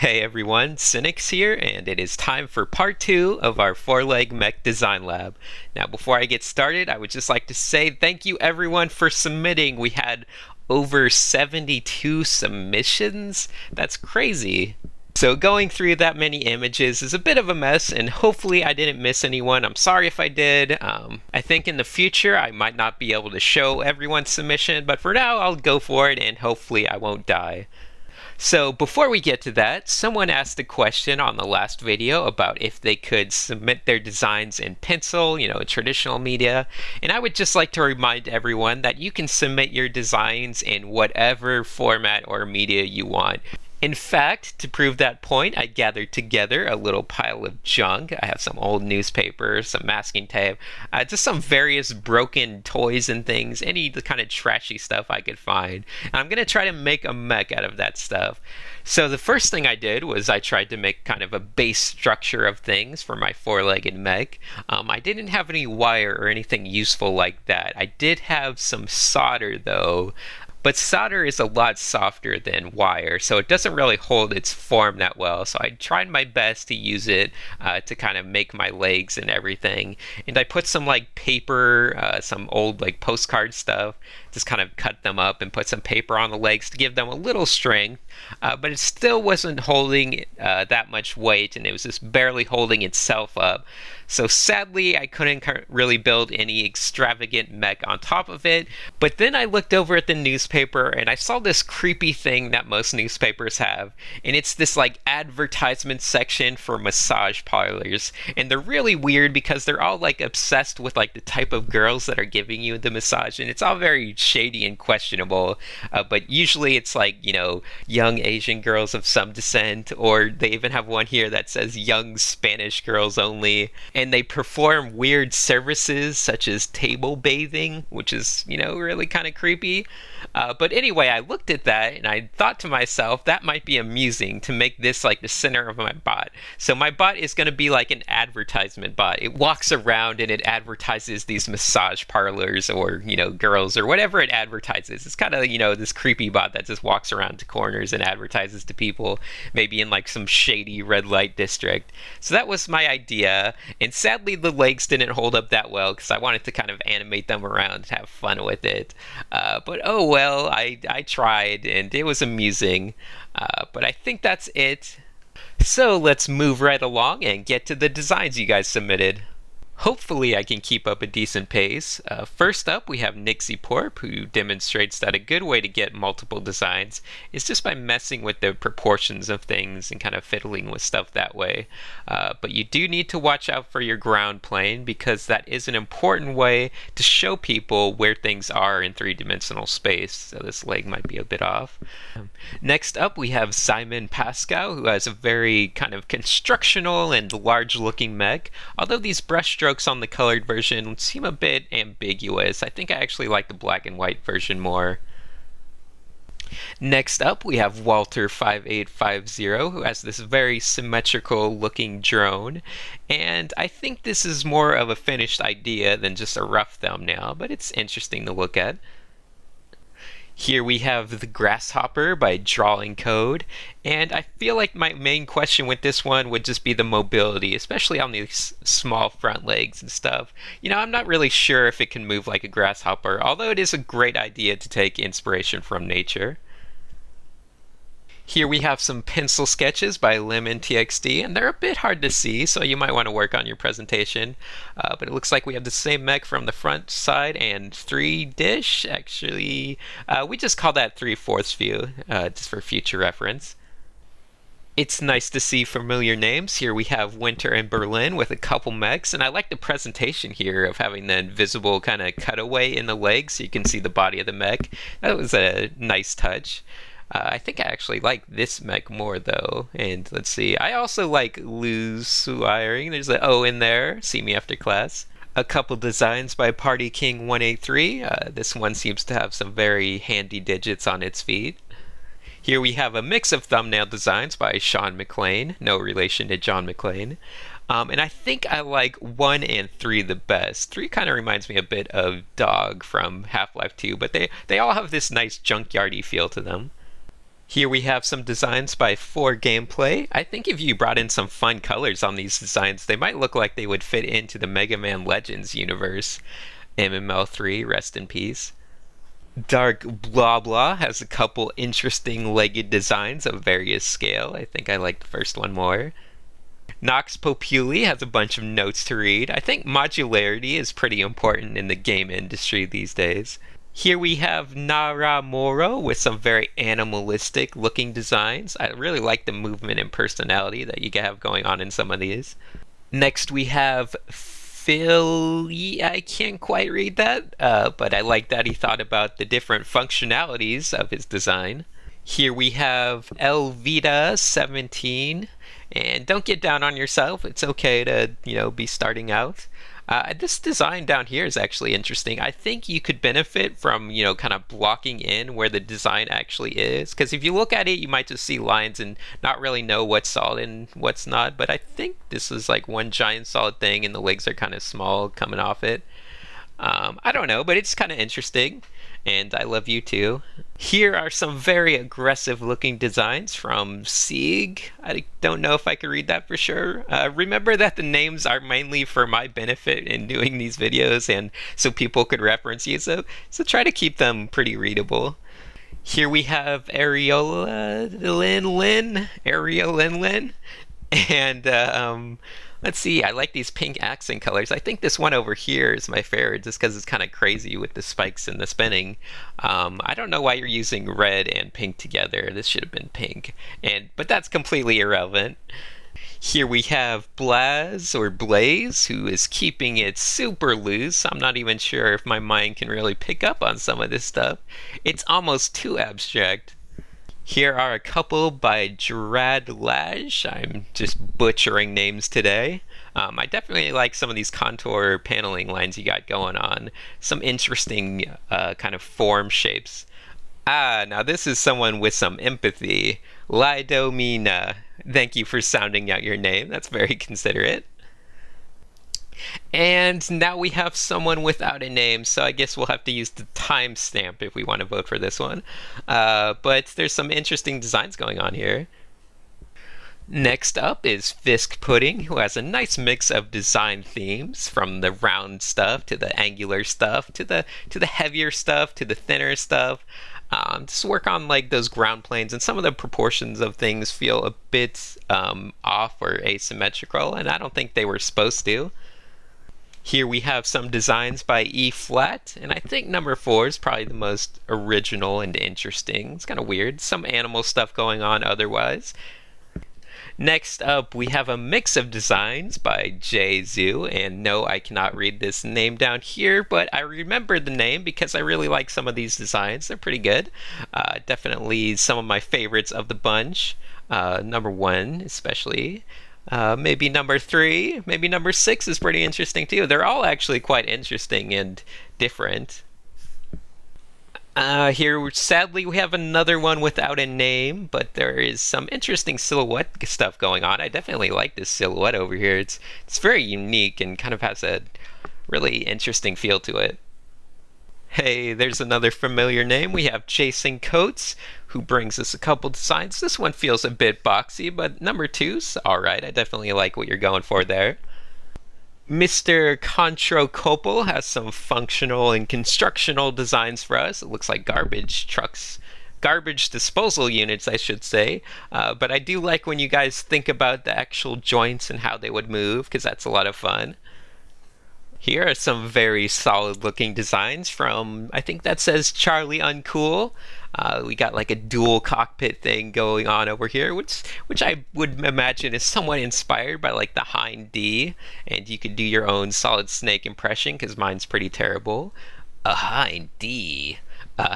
Hey everyone, Cynics here, and it is time for part 2 of our 4-leg mech design lab. Now before I get started, I would just like to say thank you everyone for submitting. We had over 72 submissions. That's crazy. So going through that many images is a bit of a mess, and hopefully I didn't miss anyone. I'm sorry if I did. I think in the future I might not be able to show everyone's submission, but for now I'll go for it and hopefully I won't die. So before we get to that, someone asked a question on the last video about if they could submit their designs in pencil, in traditional media. And I would just like to remind everyone that you can submit your designs in whatever format or media you want. In fact, to prove that point, I gathered together a little pile of junk. I have some old newspaper, some masking tape, just some various broken toys and things, any kind of trashy stuff I could find. And I'm going to try to make a mech out of that stuff. So the first thing I did was I tried to make kind of a base structure of things for my 4-legged mech. I didn't have any wire or anything useful like that. I did have some solder though. But solder is a lot softer than wire, so it doesn't really hold its form that well. So I tried my best to use it to kind of make my legs and everything. And I put some paper, some old postcard stuff, just kind of cut them up and put some paper on the legs to give them a little strength. But it still wasn't holding that much weight, and it was just barely holding itself up. So sadly, I couldn't really build any extravagant mech on top of it. But then I looked over at the newspaper and I saw this creepy thing that most newspapers have. And it's this advertisement section for massage parlors. And they're really weird because they're all obsessed with the type of girls that are giving you the massage. And it's all very shady and questionable. But usually it's young Asian girls of some descent. Or they even have one here that says young Spanish girls only. And they perform weird services such as table bathing, which is, really kind of creepy. But anyway, I looked at that and I thought to myself, that might be amusing to make this the center of my bot. So my bot is going to be like an advertisement bot. It walks around and it advertises these massage parlors or, girls or whatever it advertises. It's kind of, this creepy bot that just walks around to corners and advertises to people, maybe in some shady red light district. So that was my idea. And sadly, the legs didn't hold up that well because I wanted to kind of animate them around and have fun with it. But oh well, I tried and it was amusing. But I think that's it. So let's move right along and get to the designs you guys submitted. Hopefully I can keep up a decent pace. First up, we have Seaport, who demonstrates that a good way to get multiple designs is just by messing with the proportions of things and kind of fiddling with stuff that way. But you do need to watch out for your ground plane because that is an important way to show people where things are in three-dimensional space. So this leg might be a bit off. Next up, we have Simon Pascal, who has a very kind of constructional and large-looking mech. Although these brushstrokes on the colored version seem a bit ambiguous. I think I actually like the black and white version more. Next up, we have Walter 5850, who has this very symmetrical looking drone. And I think this is more of a finished idea than just a rough thumbnail, but it's interesting to look at. Here we have the Grasshopper by Drawing Code, and I feel like my main question with this one would just be the mobility, especially on these small front legs and stuff. I'm not really sure if it can move like a grasshopper, although it is a great idea to take inspiration from nature. Here we have some pencil sketches by Lemon TXT, and they're a bit hard to see, so you might want to work on your presentation. But it looks like we have the same mech from the front side and 3-dish. Actually, we just call that 3/4 view, just for future reference. It's nice to see familiar names. Here we have Winter in Berlin with a couple mechs, and I like the presentation here of having the invisible kind of cutaway in the leg so you can see the body of the mech. That was a nice touch. I think I actually like this mech more though. And let's see, I also like loose wiring. There's an O in there. See me after class. A couple designs by Party King 183. This one seems to have some very handy digits on its feet. Here we have a mix of thumbnail designs by Sean McLean, no relation to John McClane. And I think I like 1 and 3 the best. 3 kind of reminds me a bit of Dog from Half-Life 2, but they all have this nice junkyardy feel to them. Here we have some designs by 4Gameplay. I think if you brought in some fun colors on these designs, they might look like they would fit into the Mega Man Legends universe. MML3, rest in peace. Darkblah has a couple interesting legged designs of various scale. I think I like the first one more. Nox Populi has a bunch of notes to read. I think modularity is pretty important in the game industry these days. Here we have Naramoro with some very animalistic looking designs. I really like the movement and personality that you have going on in some of these. Next we have Phil, I can't quite read that, but I like that he thought about the different functionalities of his design. Here we have Elvita 17, and don't get down on yourself. It's okay to, be starting out. This design down here is actually interesting. I think you could benefit from, kind of blocking in where the design actually is. Because if you look at it, you might just see lines and not really know what's solid and what's not. But I think this is like one giant solid thing and the legs are kind of small coming off it. I don't know, but it's kind of interesting. And I love you too. Here are some very aggressive looking designs from Sieg. I don't know if I could read that for sure. Remember that the names are mainly for my benefit in doing these videos and so people could reference you. So try to keep them pretty readable. Here we have Ariel Lin. And let's see, I like these pink accent colors. I think this one over here is my favorite just because it's kind of crazy with the spikes and the spinning. I don't know why you're using red and pink together. This should have been pink. But that's completely irrelevant. Here we have Blaze, who is keeping it super loose. I'm not even sure if my mind can really pick up on some of this stuff. It's almost too abstract. Here are a couple by Dradlash. I'm just butchering names today. I definitely like some of these contour paneling lines you got going on. Some interesting kind of form shapes. Now this is someone with some empathy. Lidomina. Thank you for sounding out your name. That's very considerate. And now we have someone without a name, so I guess we'll have to use the timestamp if we want to vote for this one. But there's some interesting designs going on here. Next up is Fisk Pudding, who has a nice mix of design themes, from the round stuff to the angular stuff to the heavier stuff to the thinner stuff. Just work on like those ground planes, and some of the proportions of things feel a bit off or asymmetrical, and I don't think they were supposed to. Here we have some designs by EFlat, and I think number 4 is probably the most original and interesting. It's kind of weird. Some animal stuff going on otherwise. Next up, we have a mix of designs by Jesu, and no, I cannot read this name down here, but I remember the name because I really like some of these designs. They're pretty good. Definitely some of my favorites of the bunch. Number 1 especially. Maybe number 3, maybe number 6 is pretty interesting too. They're all actually quite interesting and different. Here, sadly, we have another one without a name, but there is some interesting silhouette stuff going on. I definitely like this silhouette over here. It's very unique and kind of has a really interesting feel to it. Hey, there's another familiar name. We have Jason Coates, who brings us a couple designs. This one feels a bit boxy, but number 2's alright. I definitely like what you're going for there. Mr. Controcopel has some functional and constructional designs for us. It looks like garbage trucks. Garbage disposal units, I should say. But I do like when you guys think about the actual joints and how they would move, because that's a lot of fun. Here are some very solid looking designs from, I think that says Charlie Uncool. We got like a dual cockpit thing going on over here, which I would imagine is somewhat inspired by like the Hind D, and you could do your own Solid Snake impression because mine's pretty terrible. A Hind D.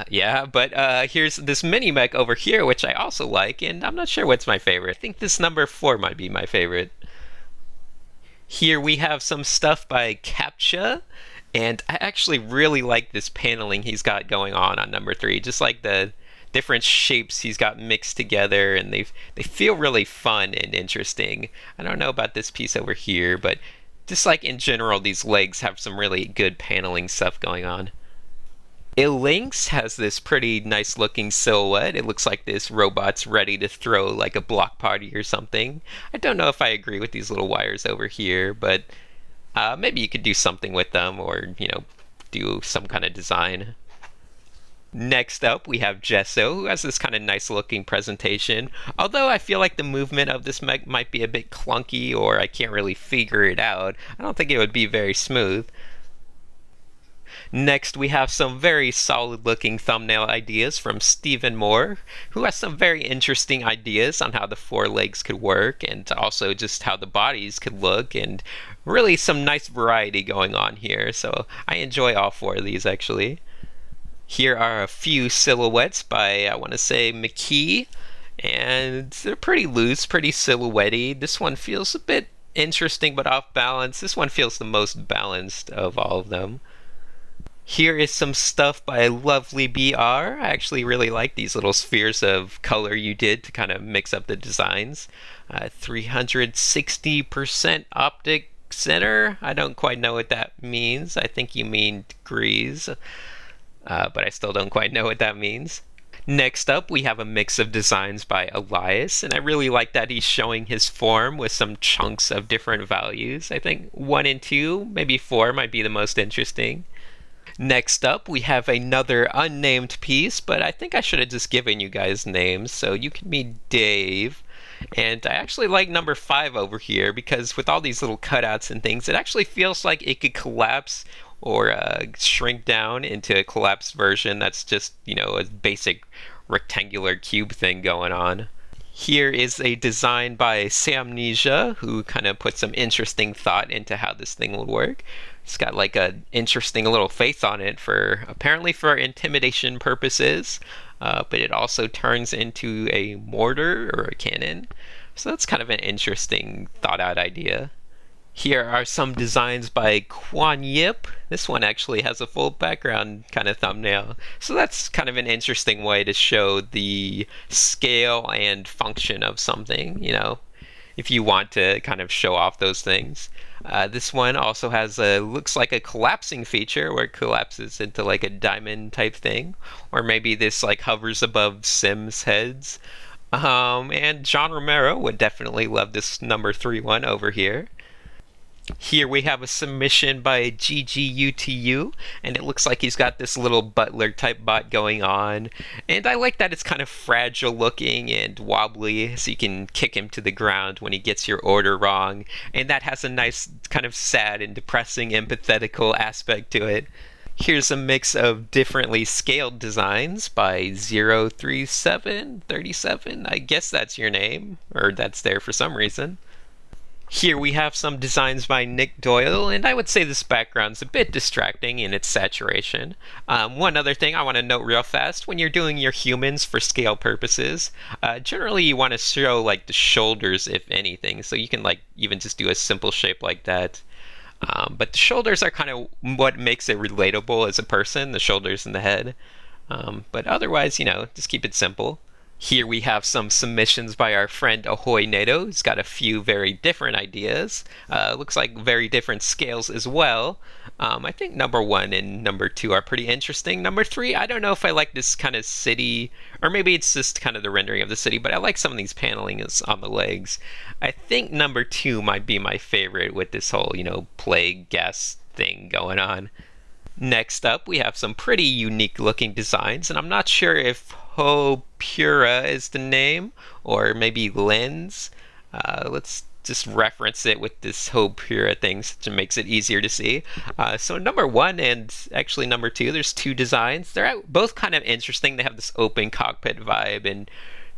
Yeah, but here's this mini mech over here, which I also like, and I'm not sure what's my favorite. I think this number 4 might be my favorite. Here we have some stuff by CAPTCHA, and I actually really like this paneling he's got going on number 3. Just like the different shapes he's got mixed together, and they feel really fun and interesting. I don't know about this piece over here, but just like in general, these legs have some really good paneling stuff going on. Lynx has this pretty nice looking silhouette. It looks like this robot's ready to throw like a block party or something. I don't know if I agree with these little wires over here, but maybe you could do something with them, or, do some kind of design. Next up, we have Gesso, who has this kind of nice looking presentation. Although I feel like the movement of this mech might be a bit clunky, or I can't really figure it out. I don't think it would be very smooth. Next, we have some very solid looking thumbnail ideas from Stephen Moore, who has some very interesting ideas on how the forelegs could work, and also just how the bodies could look, and really some nice variety going on here. So I enjoy all four of these actually. Here are a few silhouettes by, I want to say, McKee, and they're pretty loose, pretty silhouette-y. This one feels a bit interesting but off balance. This one feels the most balanced of all of them. Here is some stuff by Lovely BR. I actually really like these little spheres of color you did to kind of mix up the designs. 360% optic center. I don't quite know what that means. I think you mean degrees, but I still don't quite know what that means. Next up, we have a mix of designs by Elias, and I really like that he's showing his form with some chunks of different values. I think 1 and 2, maybe 4 might be the most interesting. Next up, we have another unnamed piece, but I think I should have just given you guys names, so you can be Dave. And I actually like number 5 over here, because with all these little cutouts and things, it actually feels like it could collapse or shrink down into a collapsed version that's just, a basic rectangular cube thing going on. Here is a design by Samnesia, who kind of put some interesting thought into how this thing would work. It's got like an interesting little face on it apparently for intimidation purposes, but it also turns into a mortar or a cannon. So that's kind of an interesting thought out idea. Here are some designs by Kwan. This one actually has a full background kind of thumbnail. So that's kind of an interesting way to show the scale and function of something, if you want to kind of show off those things. This one also has looks like a collapsing feature where it collapses into like a diamond type thing. Or maybe this like hovers above Sims heads. And John Romero would definitely love this number 3 one over here. Here we have a submission by GigiUt, and it looks like he's got this little butler type bot going on. And I like that it's kind of fragile looking and wobbly, so you can kick him to the ground when he gets your order wrong. And that has a nice kind of sad and depressing empathetical aspect to it. Here's a mix of differently scaled designs by 03737. I guess that's your name, or that's there for some reason. Here we have some designs by Nick Doyle, and I would say this background's a bit distracting in its saturation. One other thing I want to note real fast, when you're doing your humans for scale purposes, generally you want to show like the shoulders if anything, so you can like even just do a simple shape like that. But the shoulders are kind of what makes it relatable as a person, the shoulders and the head. But otherwise, just keep it simple. Here we have some submissions by our friend Ahoy Nadeau, who's got a few very different ideas. Looks like very different scales as well. I think number 1 and number 2 are pretty interesting. Number 3, I don't know if I like this kind of city, or maybe it's just kind of the rendering of the city, but I like some of these paneling on the legs. I think number 2 might be my favorite with this whole, plague gas thing going on. Next up, we have some pretty unique looking designs, and I'm not sure if Pura is the name, or maybe Lens. Let's just reference it with this Pura thing so it makes it easier to see. So number 1 and actually number 2, there's 2 designs. They're both kind of interesting. They have this open cockpit vibe and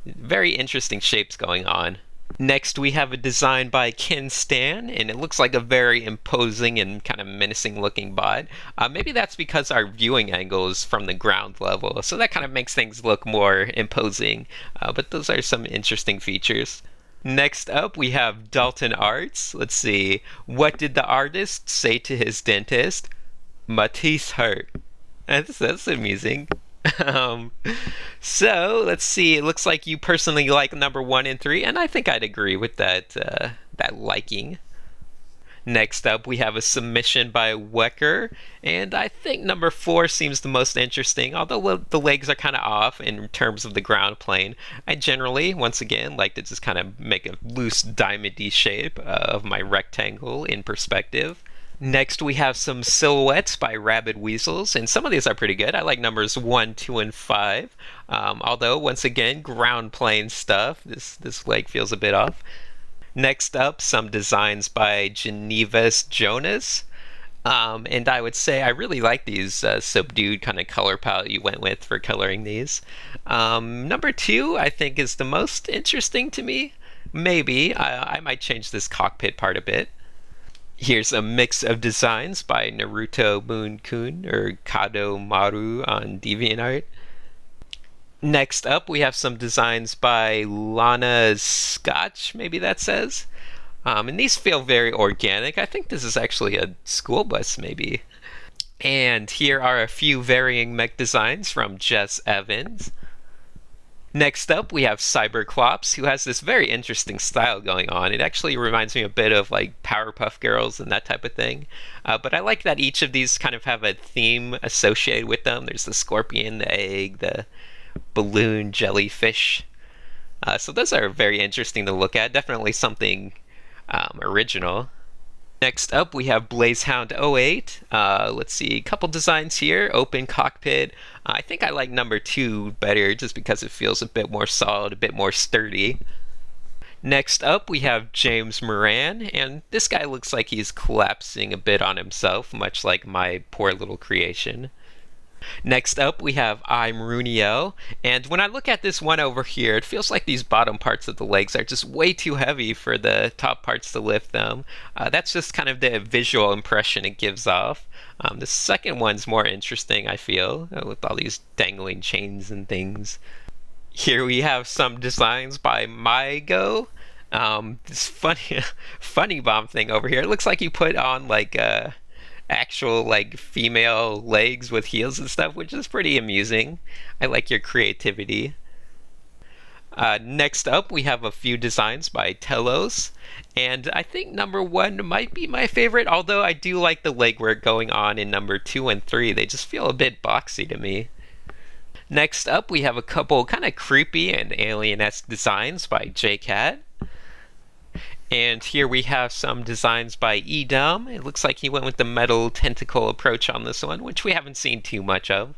very interesting shapes going on. Next, we have a design by Kinstan, and it looks like a very imposing and kind of menacing looking bot. Maybe that's because our viewing angle is from the ground level, so that kind of makes things look more imposing. But those are some interesting features. Next up, we have Dalton Arts. Let's see. What did the artist say to his dentist? My teeth hurt. That's amusing. So let's see. It looks like you personally like number 1 and 3, and I think I'd agree with that liking. Next up, we have a submission by Wecker, and I think number 4 seems the most interesting, although the legs are kind of off in terms of the ground plane. I generally, once again, like to just kind of make a loose diamond-y shape of my rectangle in perspective. Next, we have some silhouettes by rabidweasels, and some of these are pretty good. I like numbers 1, 2, and 5. Although, once again, ground plane stuff. This leg feels a bit off. Next up, some designs by Jonas. And I would say I really like these subdued kind of color palette you went with for coloring these. Number 2, I think, is the most interesting to me. Maybe. I might change this cockpit part a bit. Here's a mix of designs by Naruto Moon-kun or Kado Maru on DeviantArt. Next up, we have some designs by Lana Scotch, maybe that says. And these feel very organic. I think this is actually a school bus, maybe. And here are a few varying mech designs from Jess Evans. Next up, we have Clops, who has this very interesting style going on. It actually reminds me a bit of like Powerpuff Girls and that type of thing. But I like that each of these kind of have a theme associated with them. There's the scorpion, the egg, the balloon, jellyfish. So those are very interesting to look at. Definitely something original. Next up, we have Blazehound 08. Let's see, a couple designs here. Open cockpit. I think I like number 2 better just because it feels a bit more solid, a bit more sturdy. Next up, we have James Moran, and this guy looks like he's collapsing a bit on himself, much like my poor little creation. Next up, we have I'm Rooney, and when I look at this one over here, it feels like these bottom parts of the legs are just way too heavy for the top parts to lift them. That's just kind of the visual impression it gives off. The second one's more interesting, I feel, with all these dangling chains and things. Here we have some designs by Mygo. This funny bomb thing over here. It looks like you put on like actual like female legs with heels and stuff, which is pretty amusing. I like your creativity. Next up, we have a few designs by Telos, and I think number 1 might be my favorite, although I do like the legwork going on in number 2 and 3. They just feel a bit boxy to me. Next up, we have a couple kind of creepy and alien-esque designs by JCat. And here we have some designs by Edom. It looks like he went with the metal tentacle approach on this one, which we haven't seen too much of.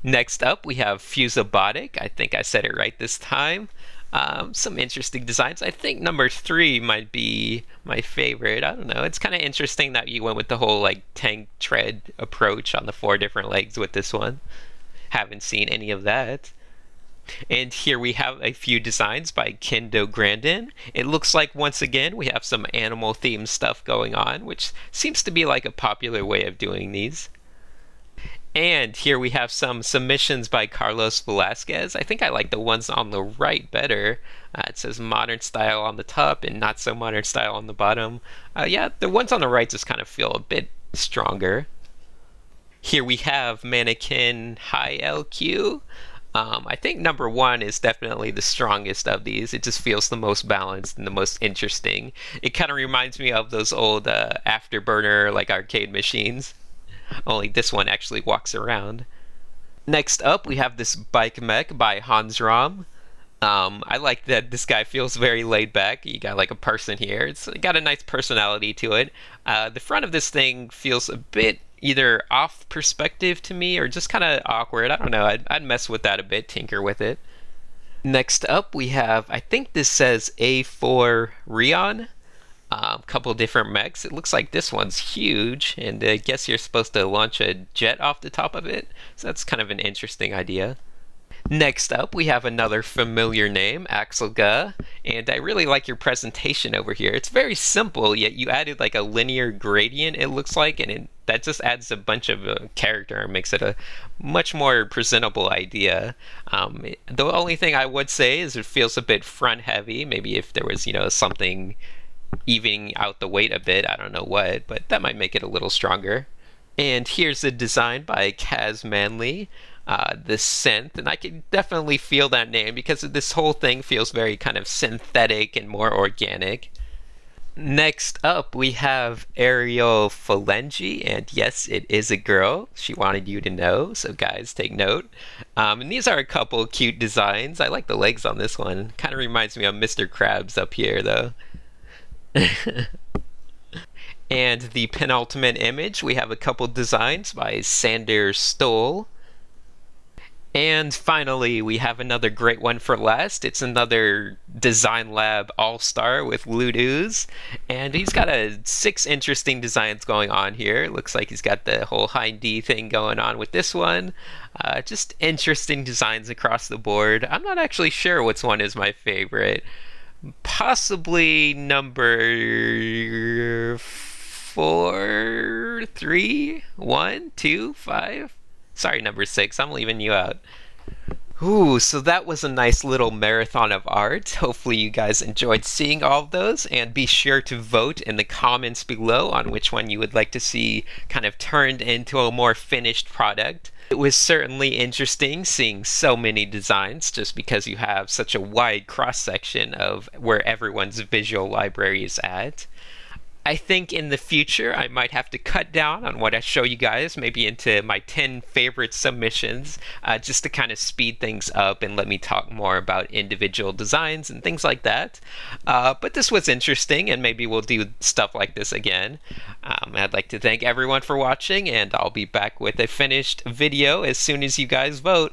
Next up, we have Fusabotic. I think I said it right this time. Some interesting designs. I think number 3 might be my favorite. I don't know. It's kind of interesting that you went with the whole like tank tread approach on the 4 different legs with this one. Haven't seen any of that. And here we have a few designs by Kendo Grandin. It looks like once again we have some animal themed stuff going on, which seems to be like a popular way of doing these. And here we have some submissions by Carlos Velasquez. I think I like the ones on the right better. It says modern style on the top and not so modern style on the bottom. Yeah, the ones on the right just kind of feel a bit stronger. Here we have Mannequin High LQ. I think number 1 is definitely the strongest of these. It just feels the most balanced and the most interesting. It kind of reminds me of those old afterburner like arcade machines. Only this one actually walks around. Next up, we have this bike mech by Hansram. I like that this guy feels very laid back. You got like a person here. It's got a nice personality to it. The front of this thing feels a bit either off perspective to me or just kind of awkward. I don't know. I'd mess with that a bit, tinker with it. Next up, we have, I think this says A4 Rion. Couple different mechs. It looks like this one's huge, and I guess you're supposed to launch a jet off the top of it. So that's kind of an interesting idea. Next up, we have another familiar name, Axelga, and I really like your presentation over here. It's very simple, yet you added like a linear gradient, it looks like, and that just adds a bunch of character and makes it a much more presentable idea. The only thing I would say is it feels a bit front heavy. Maybe if there was, something evening out the weight a bit, I don't know what, but that might make it a little stronger. And here's a design by Kaz Manley. The synth, and I can definitely feel that name because this whole thing feels very kind of synthetic and more organic. Next up, we have Ariel Lin, and yes, it is a girl. She wanted you to know, so guys, take note. And these are a couple cute designs. I like the legs on this one. Kind of reminds me of Mr. Krabs up here, though. And the penultimate image, we have a couple designs by Sander Stoll. And finally, we have another great one for last. It's another Design Lab All-Star with Ludooz. And he's got 6 interesting designs going on here. Looks like he's got the whole Hind thing going on with this one. Just interesting designs across the board. I'm not actually sure which one is my favorite. Possibly number 4, 3, 1, 2, 5. Sorry, number 6. I'm leaving you out. Ooh, so that was a nice little marathon of art. Hopefully you guys enjoyed seeing all of those, and be sure to vote in the comments below on which one you would like to see kind of turned into a more finished product. It was certainly interesting seeing so many designs just because you have such a wide cross-section of where everyone's visual library is at. I think in the future I might have to cut down on what I show you guys, maybe into my 10 favorite submissions, just to kind of speed things up and let me talk more about individual designs and things like that. But this was interesting, and maybe we'll do stuff like this again. I'd like to thank everyone for watching, and I'll be back with a finished video as soon as you guys vote.